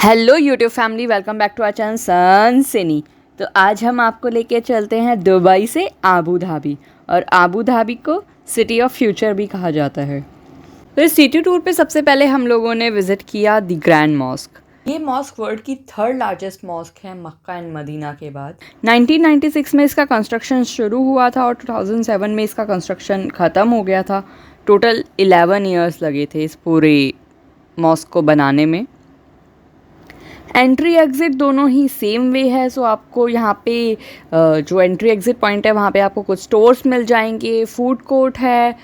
Hello YouTube family, welcome back to our channel सन सिनी। तो आज हम आपको लेके चलते हैं दुबई से आबू धाबी, और आबू धाबी को सिटी ऑफ फ्यूचर भी कहा जाता है। तो इस सिटी टूर पे सबसे पहले हम लोगों ने विज़िट किया द ग्रैंड मॉस्क। ये मॉस्क वर्ल्ड की थर्ड लार्जेस्ट मॉस्क है मक्का एंड मदीना के बाद। 1996 में इसका कंस्ट्रक्शन शुरू हुआ था और 2007 में इसका कंस्ट्रक्शन ख़त्म हो गया था। टोटल 11 ईयर्स लगे थे इस पूरे मॉस्क को बनाने में। एंट्री एग्ज़िट दोनों ही सेम वे है। सो आपको यहाँ पे जो एंट्री एग्ज़िट पॉइंट है वहाँ पे आपको कुछ स्टोर्स मिल जाएंगे, फूड कोर्ट है,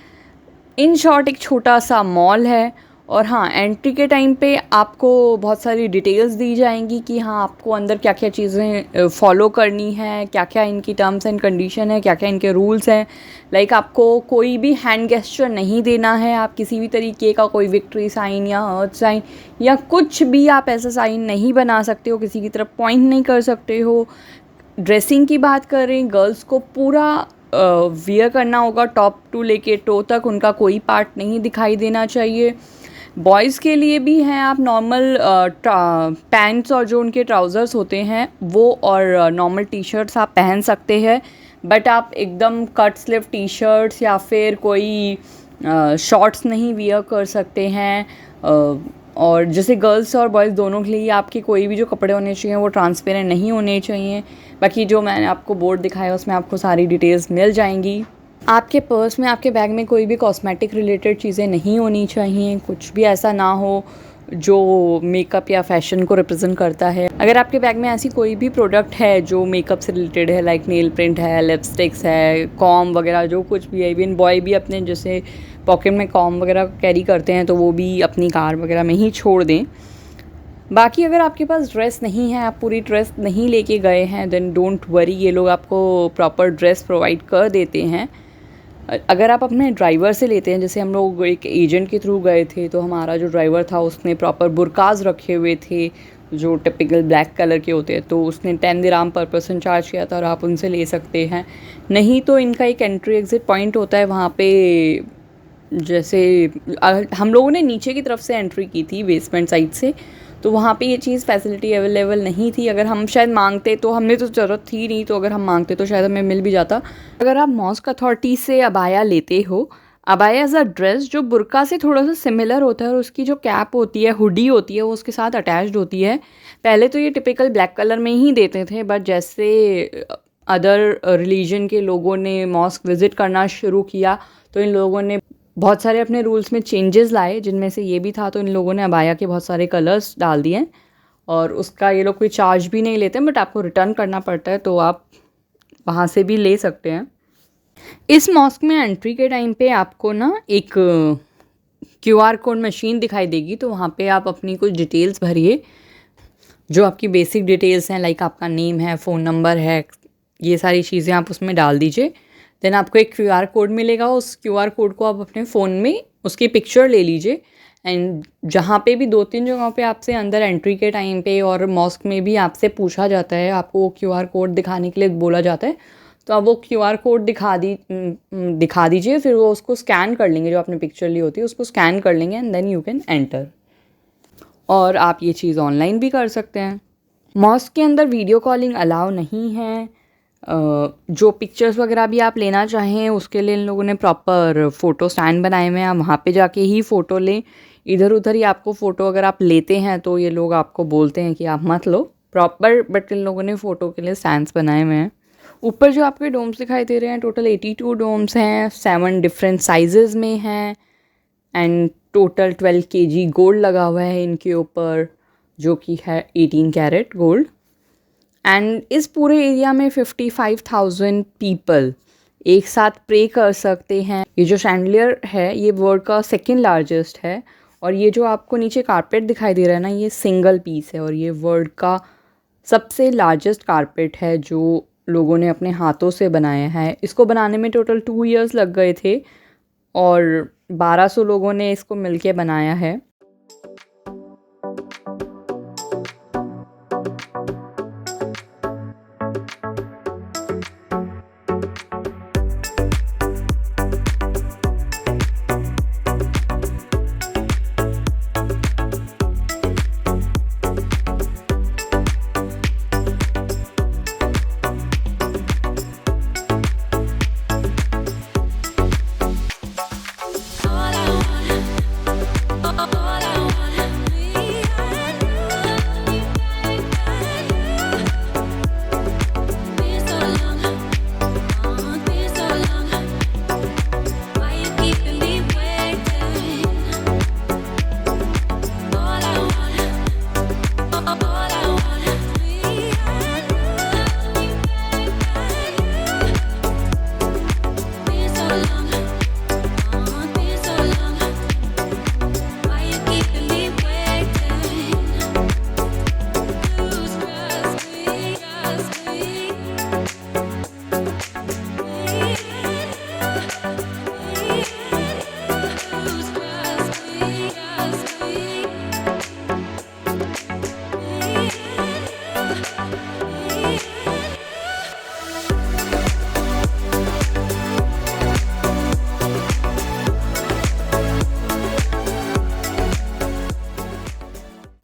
इन शॉर्ट एक छोटा सा मॉल है। और हाँ, एंट्री के टाइम पे आपको बहुत सारी डिटेल्स दी जाएंगी कि हाँ आपको अंदर क्या क्या चीज़ें फॉलो करनी है, क्या क्या इनकी टर्म्स एंड कंडीशन है, क्या क्या इनके रूल्स हैं। लाइक आपको कोई भी हैंड गेस्चर नहीं देना है, आप किसी भी तरीके का कोई विक्ट्री साइन या अर्थ साइन या कुछ भी आप ऐसा साइन नहीं बना सकते हो, किसी की तरफ पॉइंट नहीं कर सकते हो। ड्रेसिंग की बात करें, गर्ल्स को पूरा वियर करना होगा, टॉप टू लेके टो तक उनका कोई पार्ट नहीं दिखाई देना चाहिए। बॉयज़ के लिए भी हैं, आप नॉर्मल पैंट्स और जो उनके ट्राउज़र्स होते हैं वो और नॉर्मल टी शर्ट्स आप पहन सकते हैं, बट आप एकदम कट स्लीव टी शर्ट्स या फिर कोई शॉर्ट्स नहीं वियर कर सकते हैं। और जैसे गर्ल्स और बॉयज़ दोनों के लिए आपके कोई भी जो कपड़े होने चाहिए वो ट्रांसपेरेंट नहीं होने चाहिए। बाकी जो मैंने आपको बोर्ड दिखाया उसमें आपको सारी डिटेल्स मिल जाएंगी। आपके पर्स में, आपके बैग में कोई भी कॉस्मेटिक रिलेटेड चीज़ें नहीं होनी चाहिए, कुछ भी ऐसा ना हो जो मेकअप या फैशन को रिप्रेजेंट करता है। अगर आपके बैग में ऐसी कोई भी प्रोडक्ट है जो मेकअप से रिलेटेड है, लाइक नेल प्रिंट है, लिपस्टिक्स है, कॉम वगैरह जो कुछ भी है, इवन बॉय भी अपने जैसे पॉकेट में कॉम वगैरह कैरी करते हैं तो वो भी अपनी कार वगैरह में ही छोड़ दें। बाकी अगर आपके पास ड्रेस नहीं है, आप पूरी ड्रेस नहीं लेके गए हैं, देन डोंट वरी, ये लोग आपको प्रॉपर ड्रेस प्रोवाइड कर देते हैं। अगर आप अपने ड्राइवर से लेते हैं, जैसे हम लोग एक एजेंट के थ्रू गए थे तो हमारा जो ड्राइवर था उसने प्रॉपर बुरकाज रखे हुए थे जो टिपिकल ब्लैक कलर के होते हैं, तो उसने 10 दिराम पर पर्सन चार्ज किया था और आप उनसे ले सकते हैं। नहीं तो इनका एक एंट्री एग्ज़िट पॉइंट होता है वहाँ पे, जैसे हम लोगों ने नीचे की तरफ से एंट्री की थी बेसमेंट साइड से, तो वहाँ पे ये चीज़ फैसिलिटी अवेलेबल नहीं थी। अगर हम शायद मांगते तो, हमने तो ज़रूरत थी नहीं, तो अगर हम मांगते तो शायद हमें मिल भी जाता। अगर आप मॉस्क अथॉरिटी से अबाया लेते हो, अबाया एज अ ड्रेस जो बुर्का से थोड़ा सा सिमिलर होता है और उसकी जो कैप होती है, हुडी होती है, वो उसके साथ अटैच्ड होती है। पहले तो ये टिपिकल ब्लैक कलर में ही देते थे, बट जैसे अदर रिलीजन के लोगों ने मॉस्क विज़िट करना शुरू किया तो इन लोगों ने बहुत सारे अपने रूल्स में चेंजेस लाए, जिनमें से ये भी था। तो इन लोगों ने अबाया के बहुत सारे कलर्स डाल दिए और उसका ये लोग कोई चार्ज भी नहीं लेते, बट आपको रिटर्न करना पड़ता है, तो आप वहाँ से भी ले सकते हैं। इस मॉस्क में एंट्री के टाइम पे आपको ना एक QR कोड मशीन दिखाई देगी, तो वहाँ पे आप अपनी कुछ डिटेल्स भरिए, जो आपकी बेसिक डिटेल्स हैं, लाइक आपका नेम है, फ़ोन नंबर है, ये सारी चीज़ें आप उसमें डाल दीजिए। देन आपको एक QR कोड मिलेगा, उस QR कोड को आप अपने फ़ोन में उसकी पिक्चर ले लीजिए। एंड जहाँ पे भी 2-3 जगहों पे आपसे अंदर एंट्री के टाइम पे और मॉस्क में भी आपसे पूछा जाता है, आपको वो QR कोड दिखाने के लिए बोला जाता है, तो आप वो QR कोड दिखा दीजिए। फिर वो उसको स्कैन कर लेंगे, जो आपने पिक्चर ली होती है उसको स्कैन कर लेंगे and then you can enter. और आप ये चीज़ ऑनलाइन भी कर सकते हैं। मॉस्क के अंदर वीडियो कॉलिंग अलाउ नहीं है। जो पिक्चर्स वगैरह भी आप लेना चाहें उसके लिए इन लोगों ने प्रॉपर फ़ोटो स्टैंड बनाए हुए हैं, आप वहाँ पे जाके ही फ़ोटो लें। इधर उधर ही आपको फ़ोटो अगर आप लेते हैं तो ये लोग आपको बोलते हैं कि आप मत लो प्रॉपर, बट इन लोगों ने फ़ोटो के लिए स्टैंड्स बनाए हुए हैं। ऊपर जो आपके डोम्स दिखाई दे रहे हैं, टोटल 82 डोम्स हैं, 7 डिफरेंट साइजेस में हैं एंड टोटल 12 kg गोल्ड लगा हुआ है इनके ऊपर, जो कि है 18 कैरेट गोल्ड। एंड इस पूरे एरिया में 55,000 पीपल एक साथ प्रे कर सकते हैं। ये जो शैंडलियर है ये वर्ल्ड का सेकंड लार्जेस्ट है, और ये जो आपको नीचे कारपेट दिखाई दे रहा है ना, ये सिंगल पीस है और ये वर्ल्ड का सबसे लार्जेस्ट कारपेट है जो लोगों ने अपने हाथों से बनाया है। इसको बनाने में टोटल 2 इयर्स लग गए थे और 1200 लोगों ने इसको मिलके बनाया है।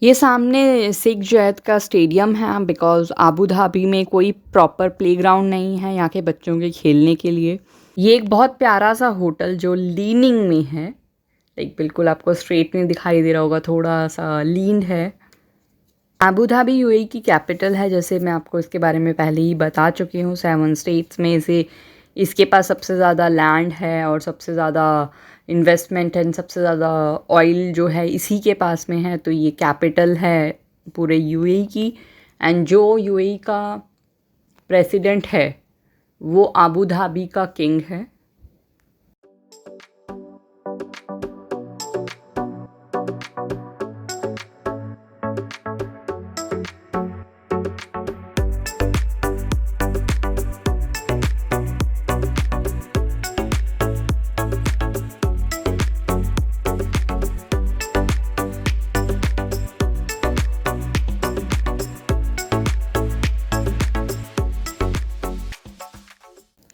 ये सामने शेख जायद का स्टेडियम है, बिकॉज़ आबू धाबी में कोई प्रॉपर प्लेग्राउंड नहीं है यहाँ के बच्चों के खेलने के लिए। ये एक बहुत प्यारा सा होटल जो लीनिंग में है, लाइक बिल्कुल आपको स्ट्रेट में दिखाई दे रहा होगा, थोड़ा सा लीन है। आबू धाबी यूएई की कैपिटल है, जैसे मैं आपको इसके बारे में पहले ही बता चुकी हूँ। 7 स्टेट्स में से इसके पास सबसे ज़्यादा लैंड है और सबसे ज़्यादा इन्वेस्टमेंट एंड सबसे ज़्यादा ऑयल जो है इसी के पास में है। तो ये कैपिटल है पूरे यूएई की। एंड जो यूएई का प्रेसिडेंट है वो आबू धाबी का किंग है।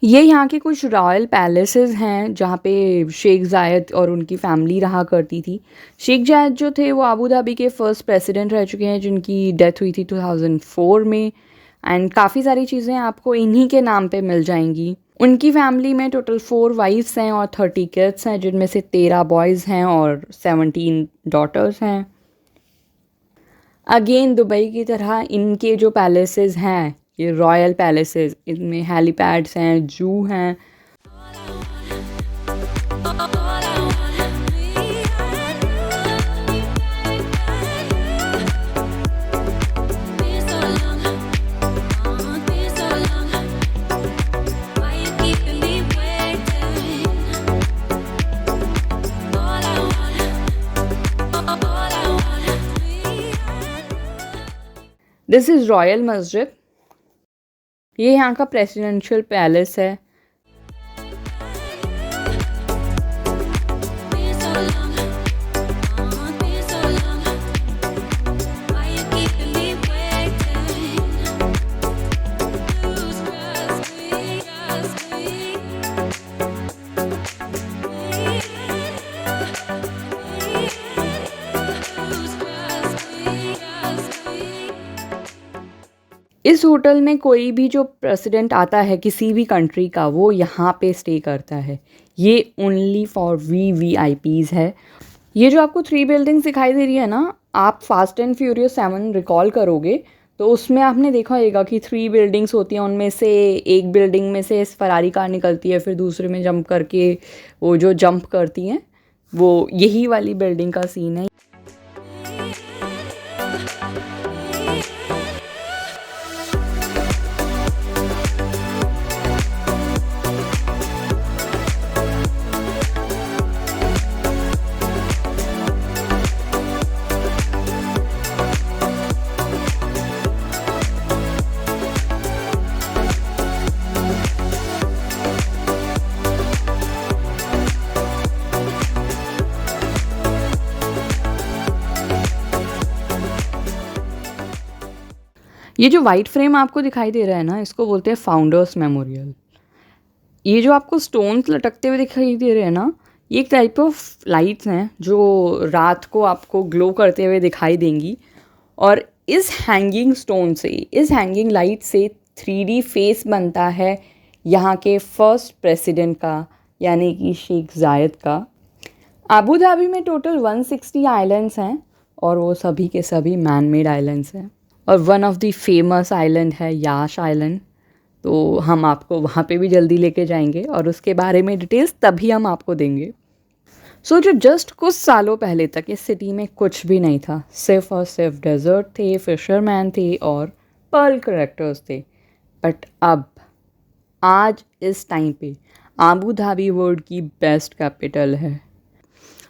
ये यहाँ के कुछ रॉयल पैलेसेस हैं जहाँ पे शेख ज़ायद और उनकी फैमिली रहा करती थी। शेख ज़ायद जो थे वो आबू धाबी के फर्स्ट प्रेसिडेंट रह चुके हैं, जिनकी डेथ हुई थी 2004 में। एंड काफ़ी सारी चीज़ें आपको इन्हीं के नाम पे मिल जाएंगी। उनकी फैमिली में टोटल 4 वाइफ्स हैं और 30 किड्स हैं, जिनमें से 13 बॉयज़ हैं और 17 डॉटर्स हैं। अगेन दुबई की तरह इनके जो पैलेसेस हैं ये रॉयल पैलेसेस, इनमें हेलीपैड्स हैं, जू हैं। दिस इज़ रॉयल मस्जिद। ये यहाँ का प्रेसिडेंशियल पैलेस है। इस होटल में कोई भी जो प्रेसिडेंट आता है किसी भी कंट्री का, वो यहाँ पे स्टे करता है। ये ओनली फॉर VVIPs है। ये जो आपको 3 बिल्डिंग्स दिखाई दे रही है ना, आप फास्ट एंड फ्यूरियस 7 रिकॉल करोगे तो उसमें आपने देखा होगा कि 3 बिल्डिंग्स होती हैं। उनमें से एक बिल्डिंग में से फरारी कार निकलती है, फिर दूसरे में जंप करके वो जो जंप करती हैं वो यही वाली बिल्डिंग का सीन है। ये जो वाइट फ्रेम आपको दिखाई दे रहा है ना, इसको बोलते हैं फाउंडर्स मेमोरियल। ये जो आपको स्टोन्स लटकते हुए दिखाई दे रहे हैं ना, ये एक टाइप ऑफ लाइट्स हैं जो रात को आपको ग्लो करते हुए दिखाई देंगी। और इस हैंगिंग स्टोन से, इस हैंगिंग लाइट से 3D फेस बनता है यहाँ के फर्स्ट प्रेसिडेंट का, यानी कि शेख ज़ायद का। आबू धाबी में टोटल 160 आइलैंड्स हैं और वो सभी के सभी मैन मेड आइलैंड्स हैं। और one of the famous island है याश आइलैंड, तो हम आपको वहाँ पे भी जल्दी लेके जाएंगे और उसके बारे में डिटेल्स तभी हम आपको देंगे। जो जस्ट कुछ सालों पहले तक इस सिटी में कुछ भी नहीं था, सिर्फ और सिर्फ डेजर्ट थे, फिशरमैन थे और पर्ल करेक्टर्स थे। बट अब आज इस टाइम पे आबू धाबी वर्ल्ड की बेस्ट कैपिटल है।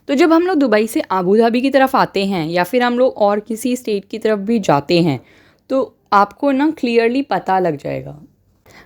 तो जब हम लोग दुबई से आबू धाबी की तरफ आते हैं या फिर हम लोग और किसी स्टेट की तरफ भी जाते हैं तो आपको ना क्लियरली पता लग जाएगा।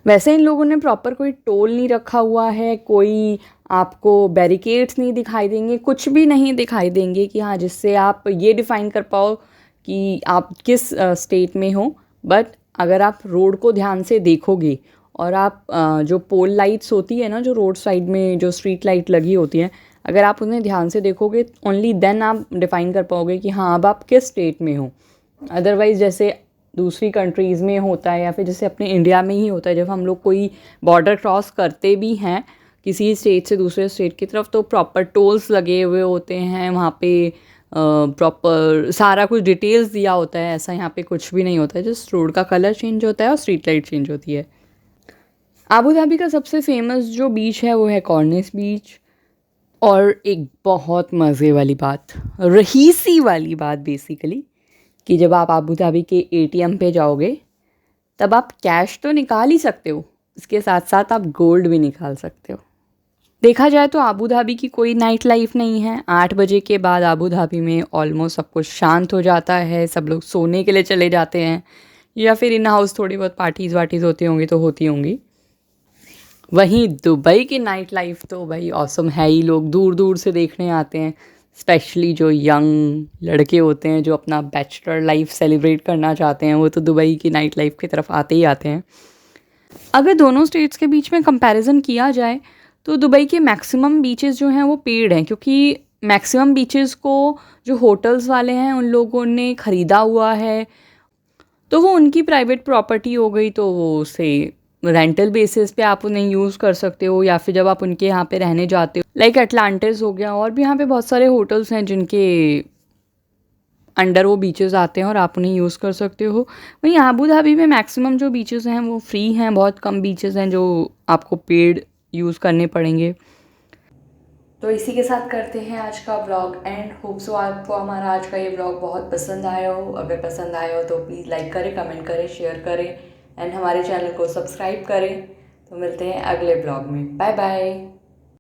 वैसे इन लोगों ने प्रॉपर कोई टोल नहीं रखा हुआ है, कोई आपको बैरिकेड्स नहीं दिखाई देंगे, कुछ भी नहीं दिखाई देंगे कि हाँ जिससे आप ये डिफ़ाइन कर पाओ कि आप किस स्टेट में हो। बट अगर आप रोड को ध्यान से देखोगे और आप जो पोल लाइट्स होती है ना, जो रोड साइड में जो स्ट्रीट लाइट लगी होती हैं, अगर आप उन्हें ध्यान से देखोगे ओनली देन आप डिफ़ाइन कर पाओगे कि हाँ अब आप किस स्टेट में हो। अदरवाइज़ जैसे दूसरी कंट्रीज़ में होता है या फिर जैसे अपने इंडिया में ही होता है, जब हम लोग कोई बॉर्डर क्रॉस करते भी हैं किसी स्टेट से दूसरे स्टेट की तरफ, तो प्रॉपर टोल्स लगे हुए होते हैं वहाँ पे, प्रॉपर सारा कुछ डिटेल्स दिया होता है। ऐसा यहाँ पे कुछ भी नहीं होता है, जस्ट रोड का कलर चेंज होता है और स्ट्रीट लाइट चेंज होती है। आबू धाबी का सबसे फेमस जो बीच है वो है कॉर्निश बीच। और एक बहुत मज़े वाली बात, रहीसी वाली बात बेसिकली, कि जब आप आबू धाबी के एटीएम पे जाओगे तब आप कैश तो निकाल ही सकते हो, इसके साथ साथ आप गोल्ड भी निकाल सकते हो। देखा जाए तो आबू धाबी की कोई नाइट लाइफ नहीं है। 8 बजे के बाद आबू धाबी में ऑलमोस्ट सब कुछ शांत हो जाता है, सब लोग सोने के लिए चले जाते हैं, या फिर इन हाउस थोड़ी बहुत पार्टीज़ वार्टीज़ होती होंगी तो होती होंगी। वहीं दुबई की नाइट लाइफ तो भाई ऑसम है ही, लोग दूर दूर से देखने आते हैं, स्पेशली जो यंग लड़के होते हैं जो अपना बैचलर लाइफ सेलिब्रेट करना चाहते हैं, वो तो दुबई की नाइट लाइफ की तरफ आते ही आते हैं। अगर दोनों स्टेट्स के बीच में कंपैरिजन किया जाए तो दुबई के मैक्सिमम बीचेस जो हैं वो पेड हैं, क्योंकि मैक्सिमम बीचेस को जो होटल्स वाले हैं उन लोगों ने ख़रीदा हुआ है, तो वो उनकी प्राइवेट प्रॉपर्टी हो गई, तो वो उसे रेंटल बेसिस पे आप उन्हें यूज़ कर सकते हो, या फिर जब आप उनके यहाँ पे रहने जाते हो, लाइक अटलांटिस हो गया, और भी यहाँ पे बहुत सारे होटल्स हैं जिनके अंडर वो बीचेस आते हैं और आप उन्हें यूज़ कर सकते हो। वहीं आबू धाबी में मैक्सिमम जो बीचेस हैं वो फ्री हैं, बहुत कम बीचेस हैं जो आपको पेड यूज़ करने पड़ेंगे। तो इसी के साथ करते हैं आज का व्लॉग एंड। होप सो आपको हमारा आज का ये व्लॉग बहुत पसंद आया हो। अगर पसंद आया हो तो प्लीज़ लाइक करें, कमेंट करें, शेयर करें एंड हमारे चैनल को सब्सक्राइब करें। तो मिलते हैं अगले व्लॉग में। Bye bye.